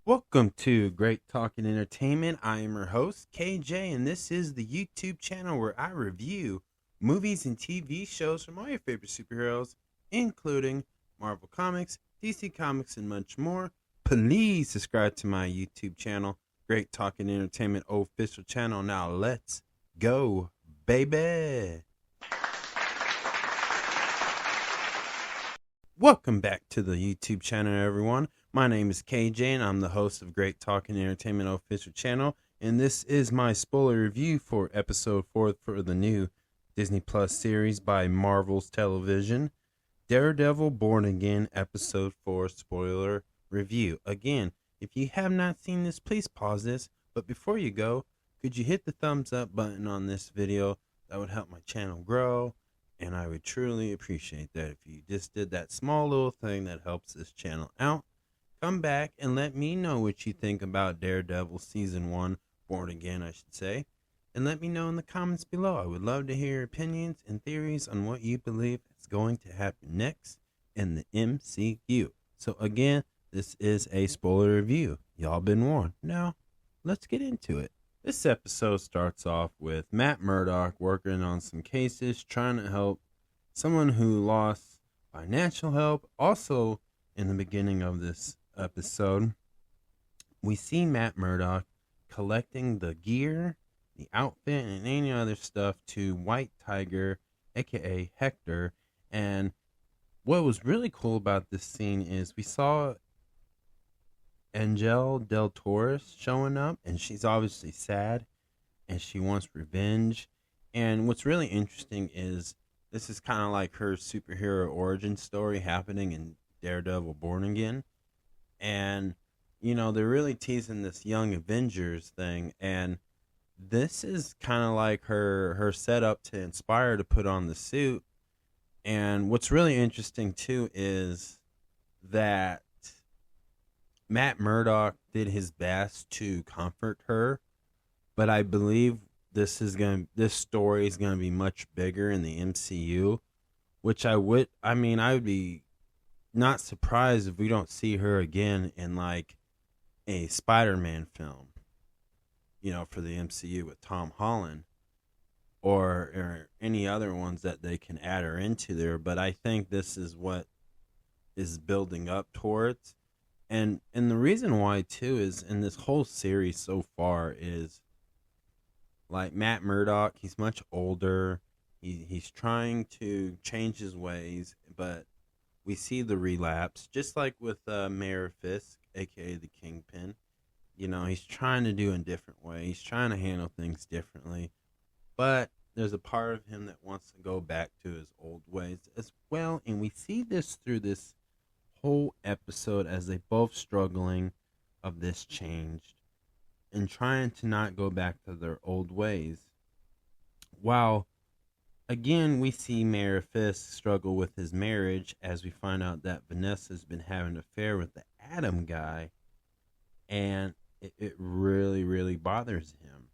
Welcome to Great Talking Entertainment. I am your host, KJ, and this is the YouTube channel where I review movies and TV shows from all your favorite superheroes, including Marvel Comics, DC Comics, and much more. Please subscribe to my YouTube channel, Great Talking Entertainment official channel. Now let's go, baby. Welcome back to the YouTube channel, everyone. My name is KJ, and I'm the host of Great Talking Entertainment official channel, and this is my spoiler review for episode 4 for the new Disney Plus series by Marvel's Television, Daredevil Born Again, episode 4 spoiler review. Again, if you have not seen this, please pause this, but before you go, could you hit the thumbs up button on this video? That would help my channel grow. And I would truly appreciate that if you just did that small little thing that helps this channel out. Come back and let me know what you think about Daredevil Season 1, Born Again, I should say. And let me know in the comments below. I would love to hear your opinions and theories on what you believe is going to happen next in the MCU. So again, this is a spoiler review. Y'all been warned. Now, let's get into it. This episode starts off with Matt Murdock working on some cases, trying to help someone who lost financial help. Also, in the beginning of this episode, we see Matt Murdock collecting the gear, the outfit, and any other stuff to White Tiger, aka Hector. And what was really cool about this scene is we saw Angel Del Torres showing up, and she's obviously sad and she wants revenge. And what's really interesting is this is kind of like her superhero origin story happening in Daredevil Born Again. And you know, they're really teasing this Young Avengers thing, and this is kind of like her setup to inspire to put on the suit. And what's really interesting too is that Matt Murdock did his best to comfort her, but I believe this story is gonna be much bigger in the MCU, which I would be not surprised if we don't see her again in like a Spider-Man film, you know, for the MCU with Tom Holland, or any other ones that they can add her into there. But I think this is what is building up towards. And the reason why too is in this whole series so far is like Matt Murdock, he's much older. He's trying to change his ways, but we see the relapse, just like with Mayor Fisk, aka the Kingpin. You know, he's trying to do it in a different way. He's trying to handle things differently, but there's a part of him that wants to go back to his old ways as well. And we see this through this whole episode as they both struggling of this change and trying to not go back to their old ways. While again we see Mayor Fisk struggle with his marriage as we find out that Vanessa's been having an affair with the Adam guy, and it really bothers him.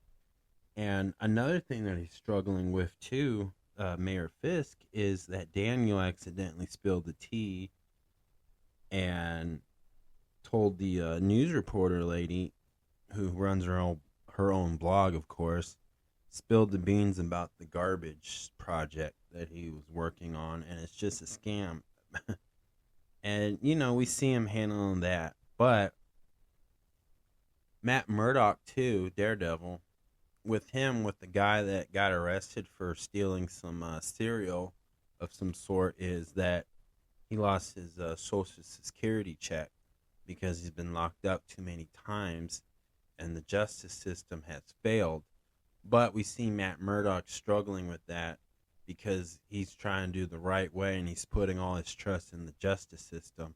And another thing that he's struggling with too, Mayor Fisk, is that Daniel accidentally spilled the tea and told the news reporter lady, who runs her own blog, of course, spilled the beans about the garbage project that he was working on, and it's just a scam. And you know, we see him handling that. But Matt Murdock too, Daredevil, with the guy that got arrested for stealing some cereal of some sort, is that he lost his social security check because he's been locked up too many times and the justice system has failed. But we see Matt Murdock struggling with that because he's trying to do the right way, and he's putting all his trust in the justice system,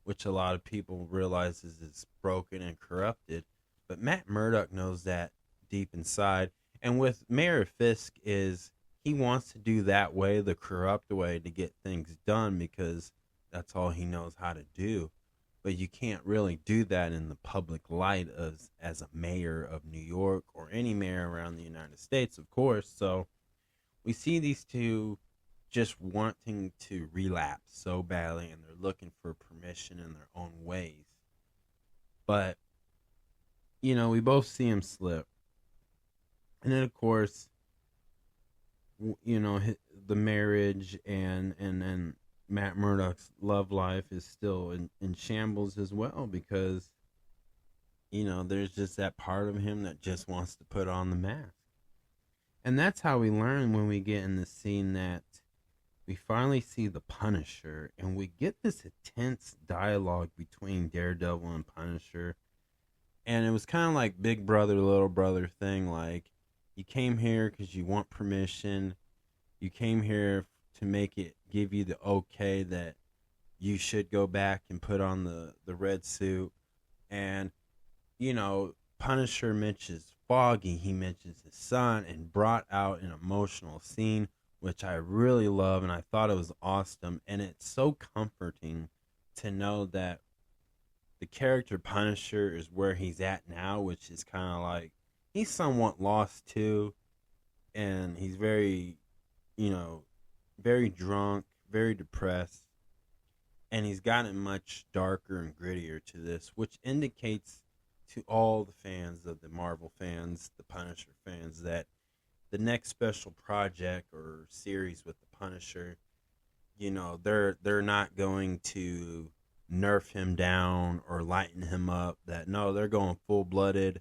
which a lot of people realizes is broken and corrupted. But Matt Murdock knows that deep inside. And with Mayor Fisk, is he wants to do that way, the corrupt way, to get things done because that's all he knows how to do. But you can't really do that in the public light as a mayor of New York or any mayor around the United States, of course. So we see these two just wanting to relapse so badly, and they're looking for permission in their own ways. But we both see him slip. And then, of course, the marriage and Matt Murdock's love life is still in shambles as well, because there's just that part of him that just wants to put on the mask. And that's how we learn when we get in the scene that we finally see the Punisher, and we get this intense dialogue between Daredevil and Punisher. And it was kind of like big brother, little brother thing. Like, you came here because you want permission. You came here to give you the okay that you should go back and put on the red suit. And, Punisher mentions Foggy. He mentions his son and brought out an emotional scene, which I really love, and I thought it was awesome. And it's so comforting to know that the character Punisher is where he's at now, which is kind of like he's somewhat lost too, and he's very, very drunk, very depressed, and he's gotten much darker and grittier to this, which indicates to all the fans of the Marvel fans, the Punisher fans, that the next special project or series with the Punisher, they're not going to nerf him down or lighten him up. That no, they're going full blooded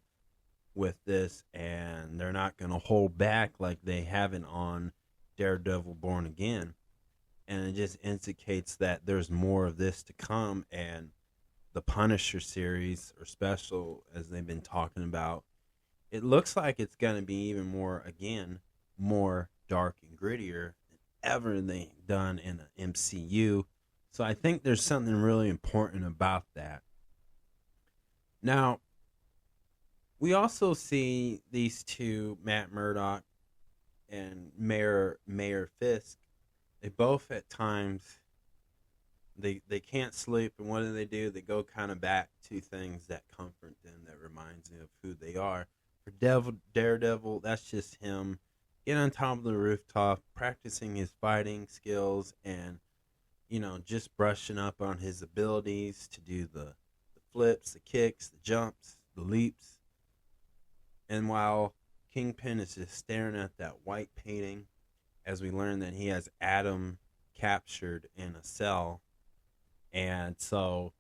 with this, and they're not going to hold back like they haven't on Daredevil Born Again. And it just indicates that there's more of this to come, and the Punisher series or special, as they've been talking about, it looks like it's going to be even more dark and grittier than ever they've done in the MCU. So I think there's something really important about that. Now, we also see these two, Matt Murdock and Mayor Fisk. They both at times they can't sleep, and what do? They go kind of back to things that comfort them, that reminds them of who they are. For Daredevil, that's just him getting on top of the rooftop, practicing his fighting skills, and just brushing up on his abilities to do the flips, the kicks, the jumps, the leaps. And while Kingpin is just staring at that white painting, as we learn that he has Adam captured in a cell. And so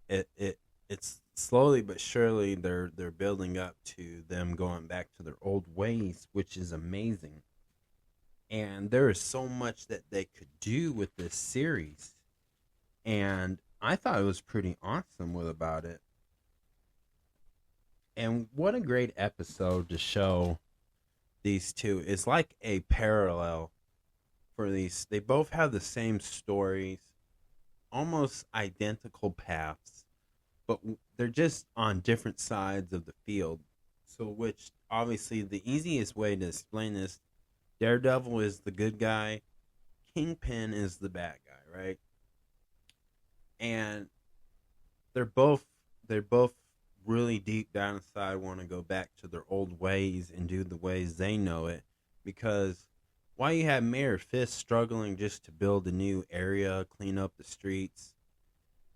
it's slowly but surely they're building up to them going back to their old ways, which is amazing. And there is so much that they could do with this series, and I thought it was pretty awesome about it. And what a great episode to show these two. It's like a parallel for these. They both have the same stories, almost identical paths, but they're just on different sides of the field. So, which obviously the easiest way to explain this, Daredevil is the good guy, Kingpin is the bad guy, right? And they're both really deep down inside want to go back to their old ways and do the ways they know it. Because while you have Mayor Fisk struggling just to build a new area, clean up the streets,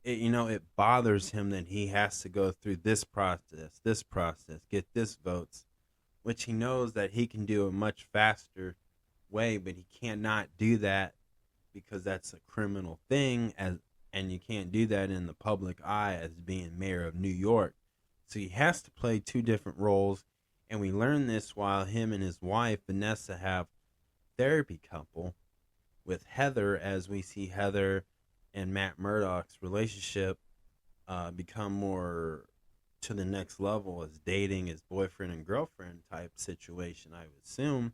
it bothers him that he has to go through this process, get this votes, which he knows that he can do a much faster way, but he cannot do that because that's a criminal thing, and you can't do that in the public eye as being mayor of New York. So he has to play two different roles, and we learn this while him and his wife, Vanessa, have therapy couple with Heather, as we see Heather and Matt Murdock's relationship become more to the next level as dating as boyfriend and girlfriend type situation, I would assume.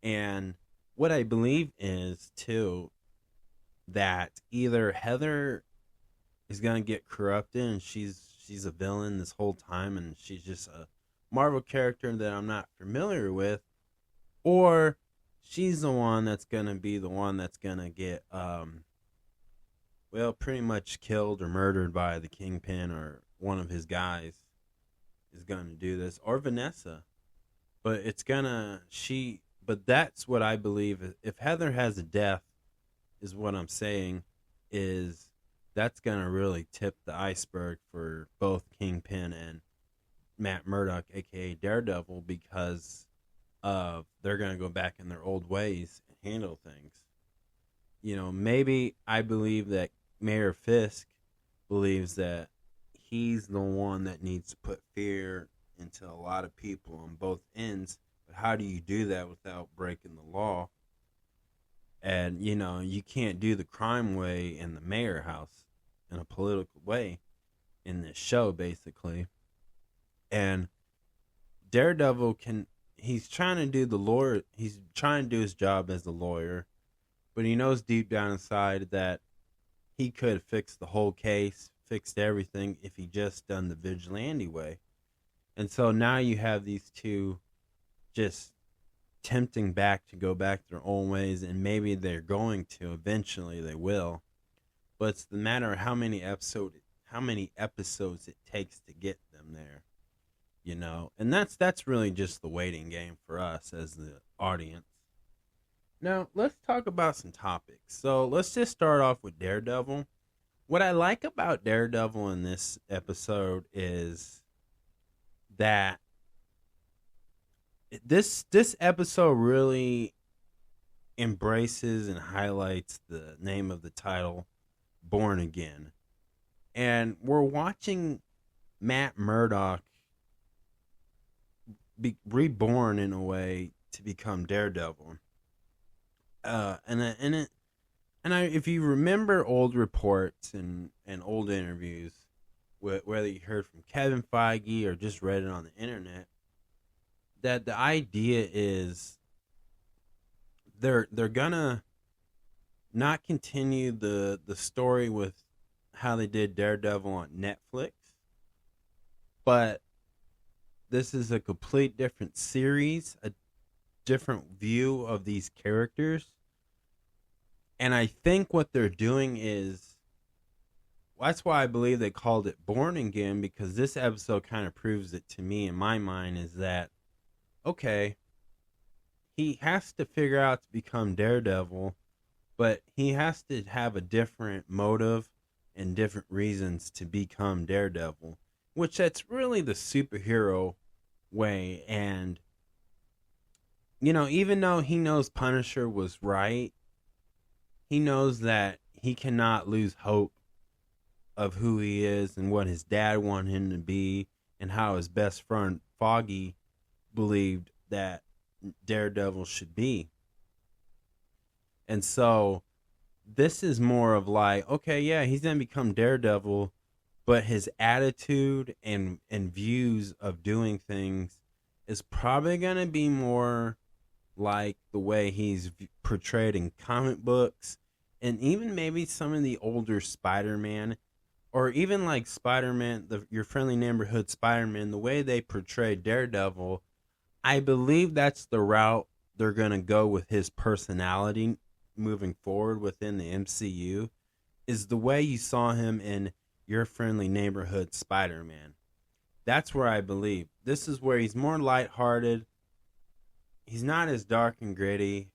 And what I believe is, too, that either Heather is going to get corrupted and she's a villain this whole time and she's just a Marvel character that I'm not familiar with, or she's the one that's going to be the one that's going to get pretty much killed or murdered by the Kingpin, or one of his guys is going to do this, or Vanessa. But but that's what I believe. If Heather has a death, is what I'm saying, is that's going to really tip the iceberg for both Kingpin Matt Murdock, aka Daredevil, because they're going to go back in their old ways and handle things. Maybe I believe that Mayor Fisk believes that he's the one that needs to put fear into a lot of people on both ends. But how do you do that without breaking the law? And, you can't do the crime way in the mayor house in a political way in this show, basically. And Daredevil he's trying to do the lawyer, he's trying to do his job as a lawyer, but he knows deep down inside that he could fix the whole case, fixed everything if he just done the vigilante way. And so now you have these two just tempting back to go back their own ways, and maybe they're going to eventually. They will, but it's the matter of how many episodes it takes to get them there. And that's really just the waiting game for us as the audience. Now, let's talk about some topics. So let's just start off with Daredevil. What I like about Daredevil in this episode is that this episode really embraces and highlights the name of the title, Born Again. And we're watching Matt Murdock be reborn in a way to become Daredevil. If you remember old reports and old interviews, whether you heard from Kevin Feige or just read it on the internet, that the idea is they're gonna not continue the story with how they did Daredevil on Netflix, but this is a complete different series, a different view of these characters. And I think what they're doing is, that's why I believe they called it Born Again, because this episode kind of proves it to me in my mind, is that, okay, he has to figure out to become Daredevil, but he has to have a different motive and different reasons to become Daredevil, which that's really the superhero way. And, even though he knows Punisher was right, he knows that he cannot lose hope of who he is and what his dad wanted him to be, and how his best friend Foggy believed that Daredevil should be. And so this is more of like, okay, yeah, he's going to become Daredevil, but his attitude and views of doing things is probably going to be more like the way he's portrayed in comic books, and even maybe some of the older Spider-Man, or even like Spider-Man, your friendly neighborhood Spider-Man, the way they portray Daredevil. I believe that's the route they're going to go with his personality moving forward within the MCU, is the way you saw him in Your Friendly Neighborhood Spider-Man. That's where I believe. This is where he's more lighthearted. He's not as dark and gritty.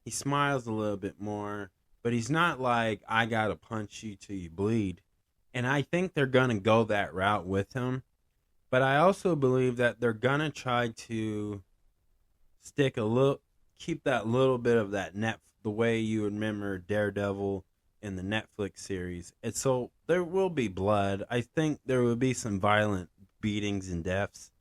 He smiles a little bit more, but he's not like, I gotta punch you till you bleed. And I think they're gonna go that route with him. But I also believe that they're gonna try to keep that little bit of that the way you remember Daredevil in the Netflix series. And so there will be blood. I think there will be some violent beatings and deaths.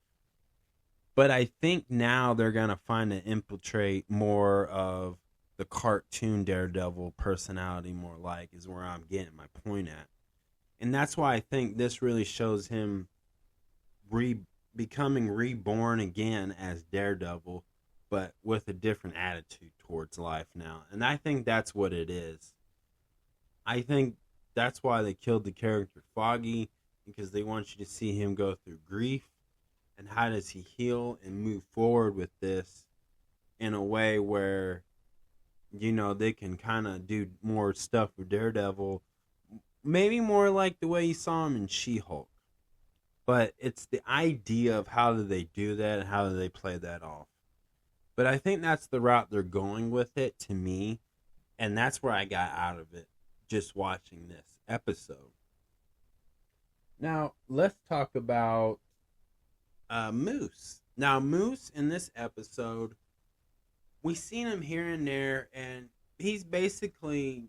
But I think now they're going to find to infiltrate more of the cartoon Daredevil personality, more like, is where I'm getting my point at. And that's why I think this really shows him becoming reborn again as Daredevil, but with a different attitude towards life now. And I think that's what it is. I think that's why they killed the character Foggy, because they want you to see him go through grief, and how does he heal and move forward with this in a way where, they can kind of do more stuff with Daredevil, maybe more like the way you saw him in She-Hulk. But it's the idea of how do they do that and how do they play that off. But I think that's the route they're going with it, to me, and that's where I got out of it just watching this episode. Now, let's talk about Moose. Now, Moose in this episode, we seen him here and there, and he's basically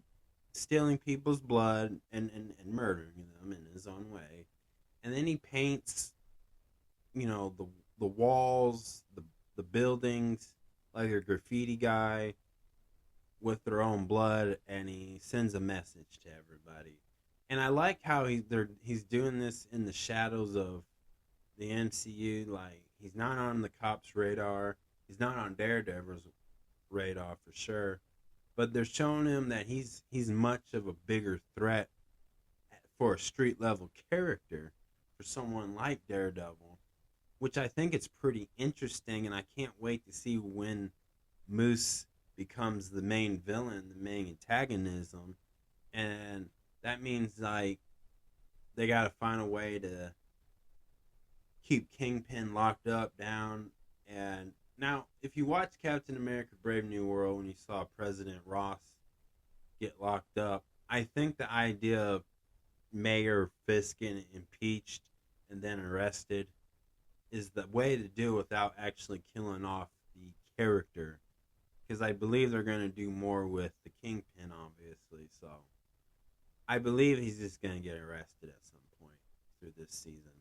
stealing people's blood and murdering them in his own way. And then he paints, the walls, the buildings, like a graffiti guy with their own blood, and he sends a message to everybody. And I like how he's doing this in the shadows of the MCU. Like, he's not on the cops' radar. He's not on Daredevil's radar for sure. But they're showing him that he's much of a bigger threat for a street level character for someone like Daredevil, which I think it's pretty interesting, and I can't wait to see when Moose becomes the main villain, the main antagonism, and that means like they got to find a way to keep Kingpin locked up, down. And now, if you watch Captain America: Brave New World, when you saw President Ross get locked up, I think the idea of Mayor Fisk getting impeached and then arrested is the way to do it without actually killing off the character. Because I believe they're going to do more with the Kingpin, obviously. So I believe he's just going to get arrested at some point through this season.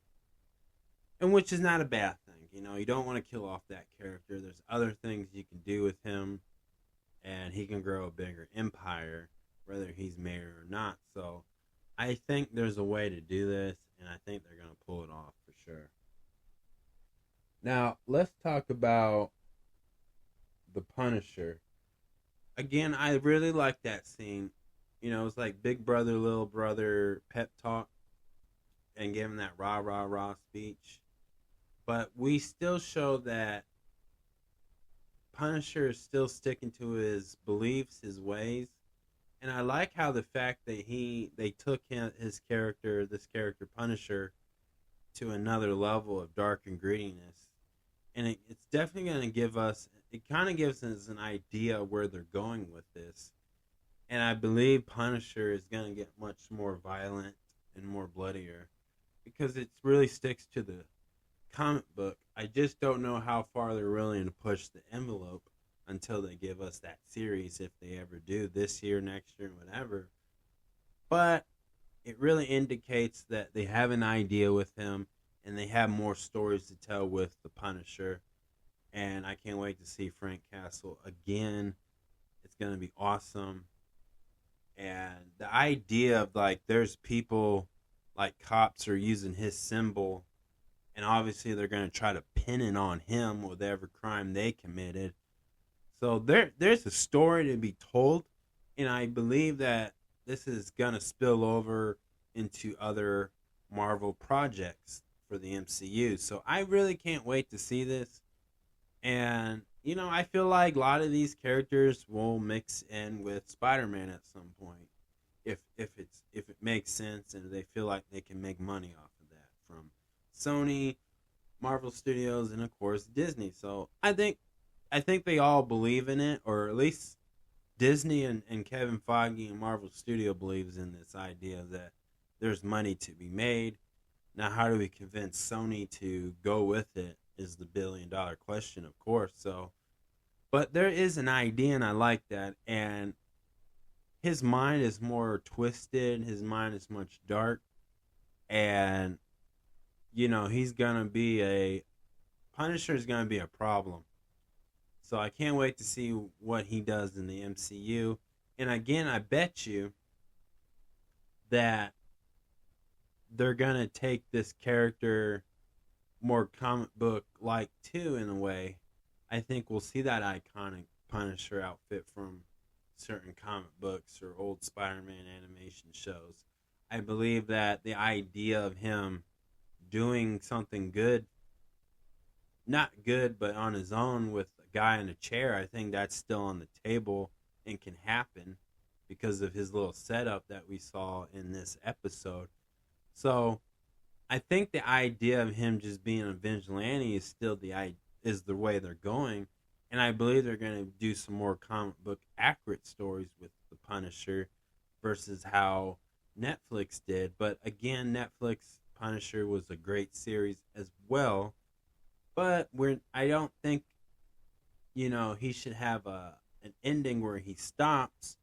And which is not a bad thing. You don't want to kill off that character. There's other things you can do with him. And he can grow a bigger empire, whether he's mayor or not. So I think there's a way to do this. And I think they're going to pull it off for sure. Now, let's talk about the Punisher. Again, I really like that scene. It's like big brother, little brother pep talk and giving that rah, rah, rah speech. But we still show that Punisher is still sticking to his beliefs, his ways. And I like how the fact that they took this character Punisher, to another level of dark and grittiness. And it's definitely going to give us, it kind of gives us an idea of where they're going with this. And I believe Punisher is going to get much more violent and more bloodier because it really sticks to the comic book. I just don't know how far they're willing to push the envelope until they give us that series, if they ever do, this year, next year, whatever. But it really indicates that they have an idea with him and they have more stories to tell with the Punisher. And I can't wait to see Frank Castle again. It's going to be awesome. And the idea of, like, there's people, like cops are using his symbol, and obviously they're going to try to pin it on him with every crime they committed. So there's a story to be told, and I believe that this is going to spill over into other Marvel projects for the MCU. So I really can't wait to see this. And, I feel like a lot of these characters will mix in with Spider-Man at some point. If it makes sense and they feel like they can make money off of that from Sony, Marvel Studios, and of course Disney. So I think they all believe in it, or at least Disney and Kevin Feige and Marvel Studio believes in this idea that there's money to be made. Now, how do we convince Sony to go with it is the billion-dollar question, of course. So, but there is an idea, and I like that. And his mind is more twisted. His mind is much dark, and he's gonna be Punisher is gonna be a problem. So I can't wait to see what he does in the MCU. And again, I bet you that they're going to take this character more comic book like too, in a way. I think we'll see that iconic Punisher outfit from certain comic books or old Spider-Man animation shows. I believe that the idea of him doing something good, not good, but on his own with a guy in a chair, I think that's still on the table and can happen because of his little setup that we saw in this episode. So I think the idea of him just being a vigilante is still the way they're going. And I believe they're going to do some more comic book accurate stories with the Punisher versus how Netflix did. But again, Netflix Punisher was a great series as well. but I don't think, he should have an ending where he stops.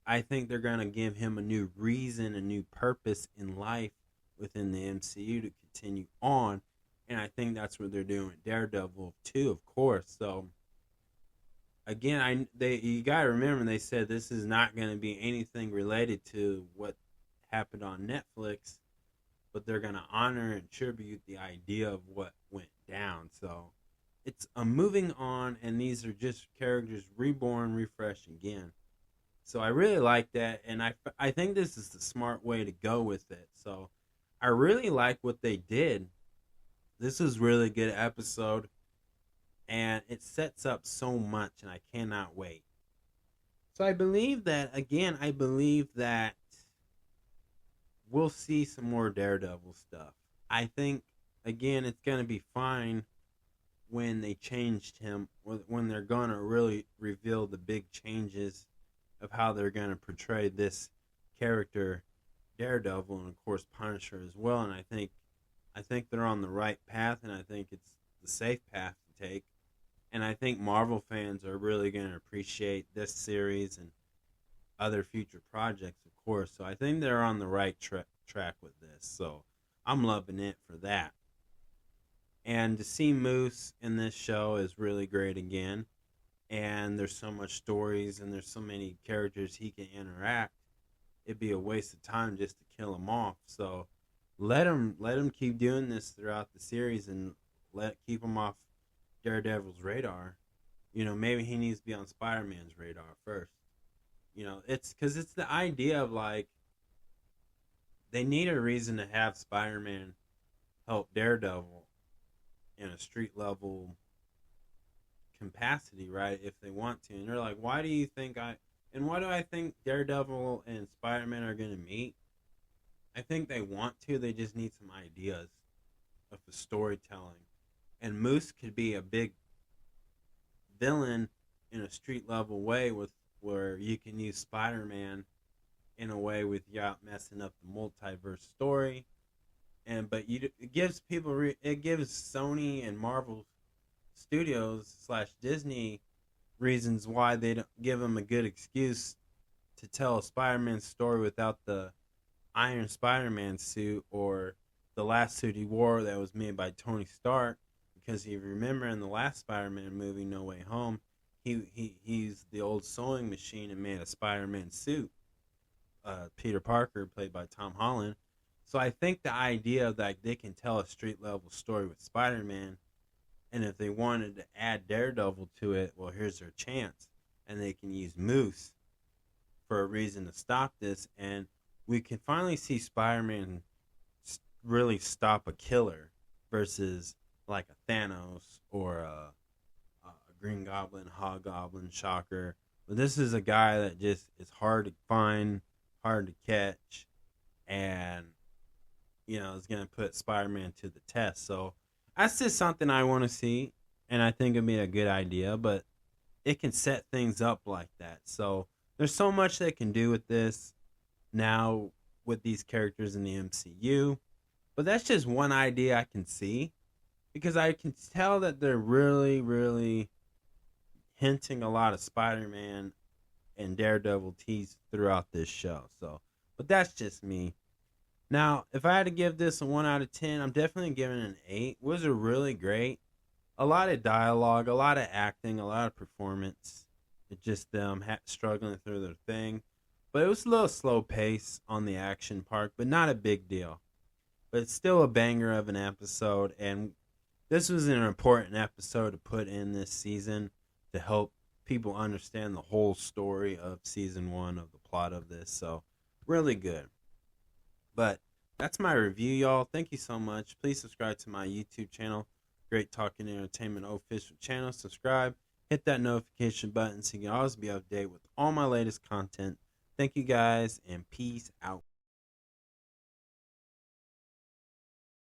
I think they're gonna give him a new reason, a new purpose in life within the MCU to continue on, and I think that's what they're doing with Daredevil too, of course. So again, you gotta remember they said this is not gonna be anything related to what happened on Netflix, but they're gonna honor and tribute the idea of what went down. So it's a moving on, and these are just characters reborn, refreshed again. So I really like that, and I think this is the smart way to go with it. So I really like what they did. This is really good episode, and it sets up so much, and I cannot wait. So I believe that we'll see some more Daredevil stuff. I think, again, it's going to be fine when they changed him, when they're going to really reveal the big changes of how they're going to portray this character, Daredevil, and of course Punisher as well. And I think they're on the right path, and I think it's the safe path to take. And I think Marvel fans are really going to appreciate this series and other future projects, of course. So I think they're on the right track with this. So I'm loving it for that. And to see Moose in this show is really great again. And there's so much stories, and there's so many characters he can interact. It'd be a waste of time just to kill him off. So let him keep doing this throughout the series, and keep him off Daredevil's radar. Maybe he needs to be on Spider-Man's radar first. It's because it's the idea of, like, they need a reason to have Spider-Man help Daredevil in a street level capacity, right? If they want to. And they're like, why do I think Daredevil and Spider-Man are going to meet? I think they want to. They just need some ideas of the storytelling. And Moose could be a big villain in a street level way, where you can use Spider-Man in a way without messing up the multiverse story. But it gives Sony and Marvel Studios / Disney reasons why they don't give them a good excuse to tell a Spider-Man story without the Iron Spider-Man suit, or the last suit he wore that was made by Tony Stark. Because if you remember in the last Spider-Man movie, No Way Home, he's the old sewing machine and made a Spider-Man suit. Peter Parker, played by Tom Holland. So I think the idea that they can tell a street level story with Spider-Man, and if they wanted to add Daredevil to it, well, here's their chance. And they can use Moose for a reason to stop this, and we can finally see Spider-Man really stop a killer versus like a Thanos or a Green Goblin, Hobgoblin, Shocker. But this is a guy that just is hard to find, hard to catch, and is going to put Spider-Man to the test. So that's just something I want to see, and I think it'd be a good idea, but it can set things up like that. So there's so much they can do with this now with these characters in the MCU. But that's just one idea I can see, because I can tell that they're really, really hinting a lot of Spider-Man and Daredevil tease throughout this show. But that's just me. Now, if I had to give this a 1 out of 10, I'm definitely giving it an 8. It was really great. A lot of dialogue, a lot of acting, a lot of performance. It's just them struggling through their thing. But it was a little slow pace on the action part, but not a big deal. But it's still a banger of an episode, and this was an important episode to put in this season to help people understand the whole story of season 1 of the plot of this. So, really good. But that's my review, y'all. Thank you so much. Please subscribe to my YouTube channel, Great Talking Entertainment Official Channel. Subscribe, hit that notification button so you can always be up to date with all my latest content. Thank you guys, and peace out.